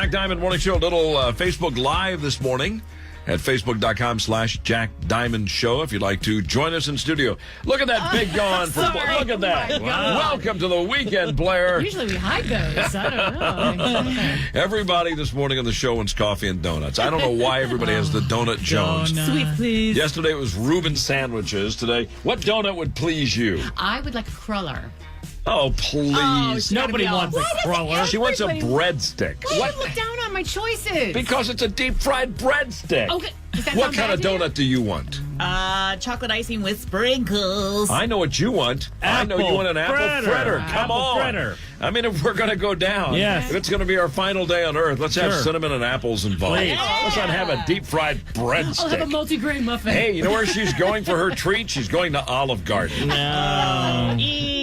Jack Diamond Morning Show, a little Facebook Live this morning at facebook.com/Jack Diamond Show if you'd like to join us in studio. Look at that big yawn. Look at that. Wow. Welcome to the weekend, Blair. Usually we hide those. I don't know. Everybody this morning on the show wants coffee and donuts. I don't know why everybody has the Donut Jones. Sweet, please. Yesterday it was Reuben sandwiches. Today, what donut would please you? I would like a cruller. Oh, please. Nobody wants a cruller. She wants a breadstick. Why do you look down on my choices? Because it's a deep-fried breadstick. Okay. Does that What sound kind of bad to you? donut do you want? Chocolate icing with sprinkles. I know what you want. I know you want an apple fritter. Come Apple on. fritter. I mean, if we're going to go down, Yes. if it's going to be our final day on Earth, let's have Sure. cinnamon and apples involved. Please. Let's not have a deep-fried I'll have a breadstick. multi-grain muffin. Hey, you know where she's going for her treat? She's going to Olive Garden. No.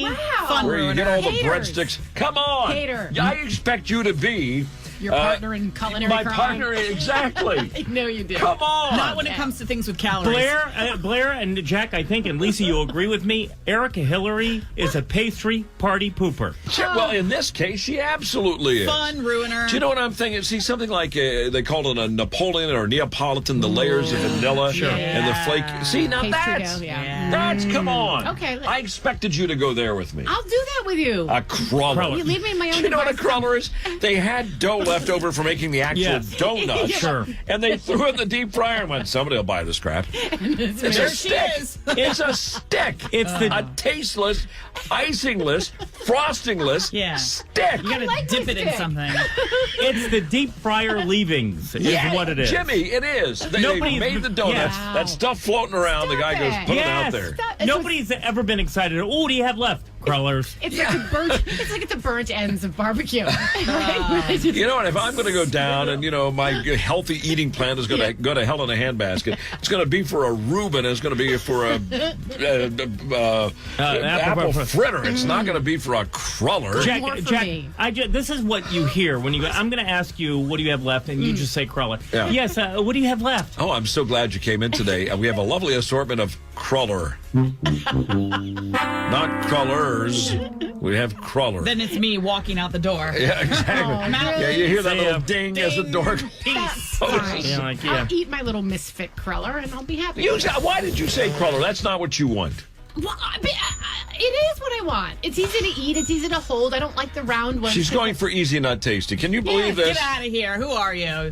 Wow. Fun Where you get all the Haters. breadsticks. Come on. Hater. I expect you to be Your partner in culinary my crime. partner, exactly. I know you do. Come on. Not when it comes to things with calories. Blair and Jack, I think, and Lisa, you'll agree with me. Erica Hillary is a pastry party pooper. Well, in this case, she absolutely is. Fun ruiner. Do you know what I'm thinking? See, something like they called it a Napoleon or Neapolitan, the layers of vanilla and the flake. See, now Pastry that's, dough, yeah. that's, come on. Okay, I expected you to go there with me. I'll do that with you. A cruller. You leave me in my own Do you know what a device. cruller is? They had dough left over for making the actual Yes. donut. Sure. And they threw it in the deep fryer and went, somebody will buy this crap. It's a There she stick. is. It's a stick. It's the- a tasteless, icingless, frostingless Yeah. stick. You gotta like dip my it in stick. something. It's the deep fryer leavings is what it is. Jimmy, it is. They Nobody's- made the donuts. Yes. That stuff floating around. the guy goes, Stop it. put it out Yes. there. Stop. It's Nobody's ever been excited. Oh, what do you have left? Crullers. It's like the burnt. It's like the burnt ends of barbecue. Right? You know what? If I'm going to go down and, my healthy eating plan is going to go to hell in a handbasket, it's going to be for a Reuben. It's going to be for a apple fritter. It's not going to be for a cruller. Jack, More for Jack, me. this is what you hear when you go. I'm going to ask you, what do you have left? And you just say cruller. Yeah. Yes, what do you have left? Oh, I'm so glad you came in today. We have a lovely assortment of cruller. Not crullers. We have cruller. Then it's me walking out the door. Yeah, exactly. Yeah, you hear that Say, little ding as the door. That's fine. Yeah, like, I'll eat my little misfit cruller and I'll be happy. Why did you say cruller? That's not what you want. Well, it is what I want. It's easy to eat. It's easy to hold. I don't like the round ones. She's going for easy, not tasty. Can you believe this? Get out of here. Who are you?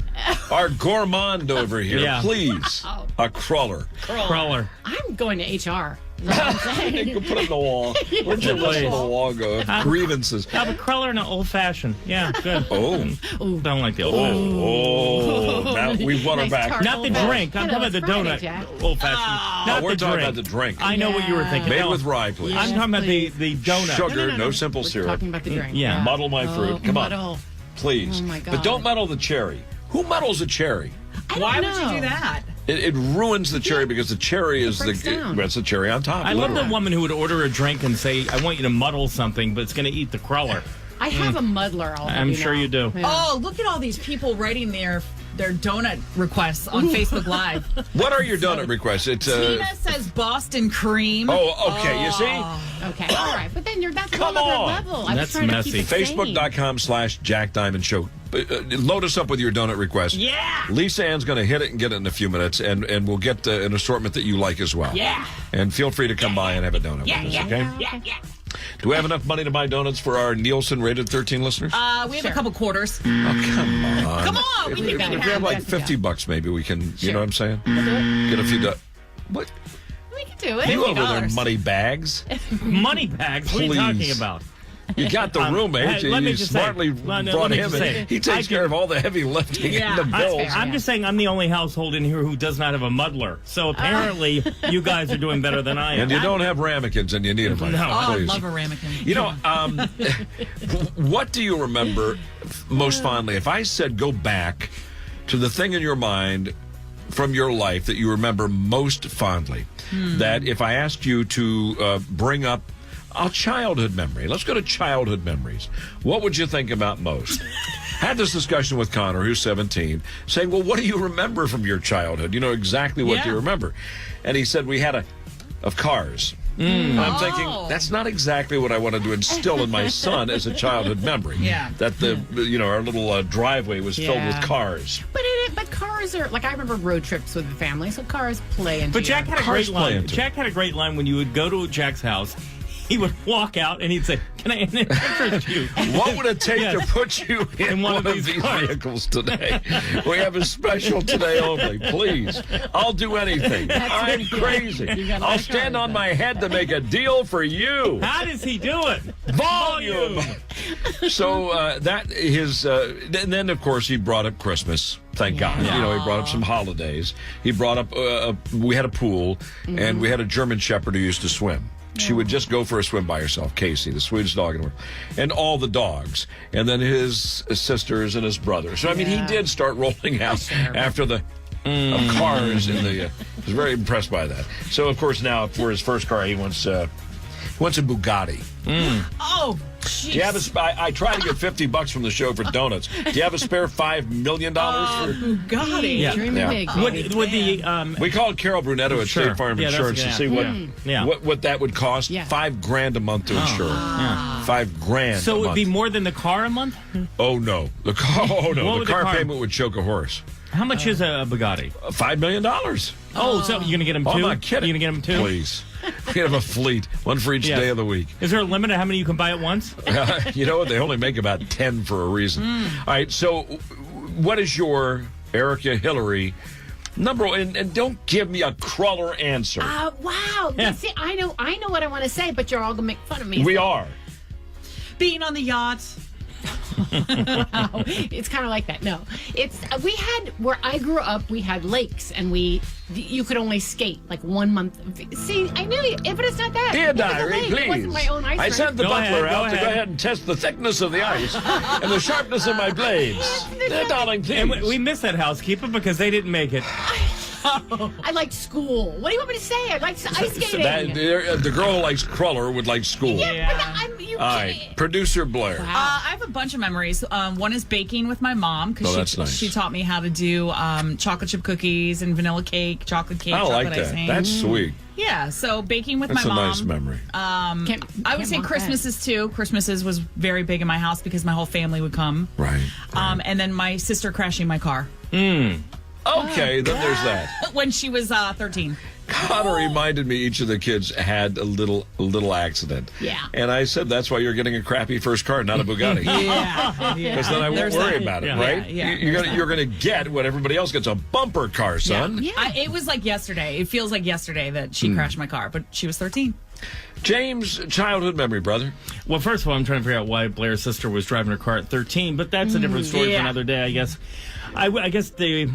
Our gourmand over here, Yeah. please. A cruller. Cruller. I'm going to HR. You know what I'm saying? You can put it in the wall. Where'd your list on the wall go? Grievances. I have a cruller and an old fashioned. Yeah, good. Oh. Don't like the old fashioned. Oh. Now we've won her Nice back. tart. Not the drink. I'm talking about the It's Friday, donut. Jack. Old fashioned. Not We're the talking drink. about the drink. I know what you were thinking. Made No, with rye, please. I'm talking about the donut. Sugar, no simple We're syrup. talking about the drink. Yeah. Muddle my fruit. Come on. muddle. Please. Oh, my But God. don't muddle the cherry. Who muddles a cherry? Why would know. you do that? It ruins the cherry because the cherry is breaks down. that's the cherry on top. I love the literally. woman who would order a drink and say, I want you to muddle something, but it's going to eat the cruller. I have a muddler. I'm sure you do. Yeah. Oh, look at all these people writing their donut requests on Facebook Live. What are your donut requests? It's Tina says Boston cream. Oh, okay. You see? Okay, all right. But then that's Come another on. level. I was That's trying messy. to keep it sane. Facebook.com/Jack Diamond Show. Load us up with your donut request. Yeah. Lisa Ann's going to hit it and get it in a few minutes, and we'll get an assortment that you like as well. Yeah. And feel free to come by and have a donut with us, okay? Yeah. Do we have enough money to buy donuts for our Nielsen rated 13 listeners? We have a couple quarters. Oh, come on. Come on, we If, can if we have like $50, maybe we can, you know what I'm saying? Get a few What? We can do it. You over there, $50. money bags? Money bags? What are you talking Please. about? You got the roommate. hey, let me You just say- smartly let brought me him just in. say, He takes care of all the heavy lifting Yeah. and the bills. I'm just saying I'm the only household in here who does not have a muddler. So apparently you guys are doing better than I am. And you don't have ramekins, and you need them. No. Oh, I please. love a ramekin. You know, what do you remember most fondly? If I said go back to the thing in your mind from your life that you remember most fondly, that if I asked you to bring up a childhood memory, let's go to childhood memories. What would you think about most? Had this discussion with Connor, who's 17, saying, well, what do you remember from your childhood? You know exactly what Yeah. you remember. And he said we had of cars. And I'm thinking, that's not exactly what I wanted to instill in my son as a childhood memory. Yeah. That our little driveway was filled with Yeah. cars. But cars are like I remember road trips with the family, so cars play into. But Jack had a Cars great play line. into it. Jack had a great line when you would go to Jack's house. He would walk out and he'd say, "Can I interest you?" What would it take Yes. to put you in one of these cars. vehicles today? We have a special today only. Please. I'll do anything. I'm crazy. gotta I'll like stand cars, on my head to make a deal for you. How does he do it? Volume. So and then of course he brought up Christmas. Thank God. You know, he brought up some holidays. He brought up we had a pool and we had a German Shepherd who used to swim. She would just go for a swim by herself, Casey, the sweetest dog in the world, and all the dogs, and then his sisters and his brother. So I mean, he did start rolling out after the of cars in the. I was very impressed by that. So of course now for his first car, he wants a Bugatti. Oh, Do you have I tried to get $50 from the show for donuts. Do you have a spare $5 million for? Bugatti. Yeah. Dreaming Yeah. big. Would the We called Carol Brunetto at Sure. State Farm Yeah, that's Insurance a to good see answer. Yeah. what that would cost. Yeah. $5,000 a month to insure. yeah. $5,000. So a it would month. be more than the car a month? Oh no, the car. Oh no, What the would the car car- payment would choke a horse. How much is a Bugatti? $5 million. Oh, so you're gonna get him two? I'm not kidding. You're gonna get him two? Please. We have a fleet, one for each Yes. day of the week. Is there a limit of how many you can buy at once? You know what? They only make about 10 for a reason. All right. So, what is your Erica Hillary number one? And don't give me a crawler answer. Wow. Yeah. See, I know what I want to say, but you're all gonna make fun of me. We are. Being on the yacht. Wow. It's kind of like that. No, it's we had where I grew up. We had lakes, and you could only skate like 1 month. See, I knew, but it's not that. Dear It was a diary, lake. please. It wasn't my own ice I rink. sent the Go butler ahead, go out to go ahead. ahead and test the thickness of the ice and the sharpness of my blades. Darling, please. And we missed that housekeeper because they didn't make it. I liked school. What do you want me to say? I liked ice skating. The girl who likes crawler would like school. yeah, but you All right, producer Blair. I have a bunch of memories. One is baking with my mom Oh, that's because nice. she taught me how to do chocolate chip cookies and vanilla cake, chocolate cake, I chocolate like that. icing. That's sweet. Yeah, so baking with That's my a mom. nice memory. I would Can't say mock Christmases too. Christmases was very big in my house because my whole family would come. Right. And then my sister crashing my car Okay, then there's that. when she was 13. Connor reminded me each of the kids had a little accident. Yeah. And I said that's why you're getting a crappy first car, not a Bugatti. Yeah. Because then I won't There's worry that. about it, Yeah. right? Yeah, You're gonna get what everybody else gets, a bumper car, son. Yeah. It was like yesterday. It feels like yesterday that she crashed my car, but she was 13. James, childhood memory, brother. Well, first of all, I'm trying to figure out why Blair's sister was driving her car at 13, but that's a different story for yeah. another day, I guess. I guess the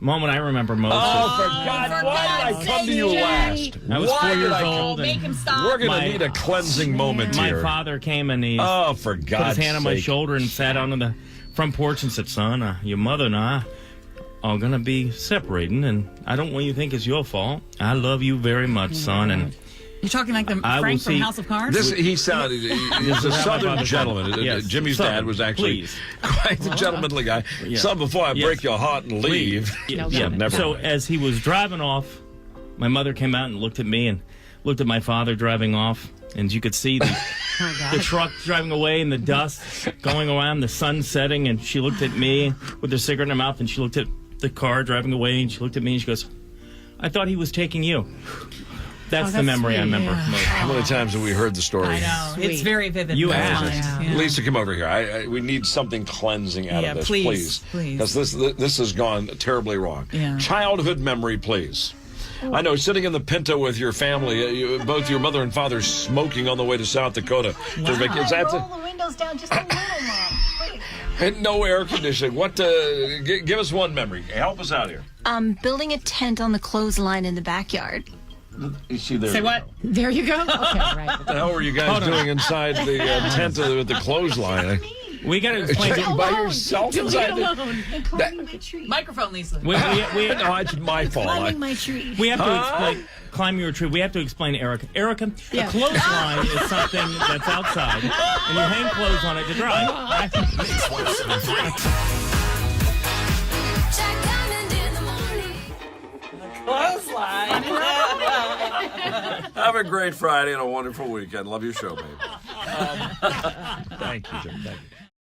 moment I remember most Oh, is for God, why did I come to you sake, last? I was Why 4 did years I come- old, Make and him stop. We're going to My- need a cleansing moment my here. father came and he Oh, for put God's his hand on my sake. shoulder and sat down on the front porch and said, "Son, your mother and I are going to be separating, and I don't want you to think it's your fault. I love you very much, son." And You're talking like the I will Frank from see- House of Cards? He sounded, he's a This is how my southern father gentleman. sounded. Yes, Jimmy's dad southern, was actually please. quite the gentlemanly guy. Yeah. Son, before I Yes. break your heart and leave. Yeah. Yeah. Never So mind. as he was driving off, my mother came out and looked at me and looked at my father driving off, and you could see the truck driving away and the dust going around, the sun setting, and she looked at me with her cigarette in her mouth, and she looked at the car driving away, and she looked at me and she goes, "I thought he was taking you." That's the that's memory I sweet. remember Yeah. most. How many times have we heard the story? I know. Sweet. It's very vivid. You That's asked. fine. Yeah. Lisa, come over here. We need something cleansing out Yeah, of this, please, Because this has gone terribly wrong. Yeah. Childhood memory, please. I know, sitting in the Pinto with your family, both your mother and father smoking on the way to South Dakota. Is that Roll the windows down just a little, Mom. Please. no air conditioning? What? Give us one memory. Help us out here. Building a tent on the clothesline in the backyard. You see there. Say what? There you go. Okay, right. What the hell were you guys doing inside the tent with the clothesline? We got to explain. Checking by yourself Do it inside the. alone. And climbing my tree. Microphone, Lisa. We No, it's my fault. Climbing my tree. have to explain. Climb your tree. We have to explain, Erica. Erica, Yeah. a clothesline is something that's outside, and you hang clothes on it to dry. Jack Diamond in the morning. Clothesline. I Have a great Friday and a wonderful weekend. Love your show, babe. Thank you, Jim. Thank you.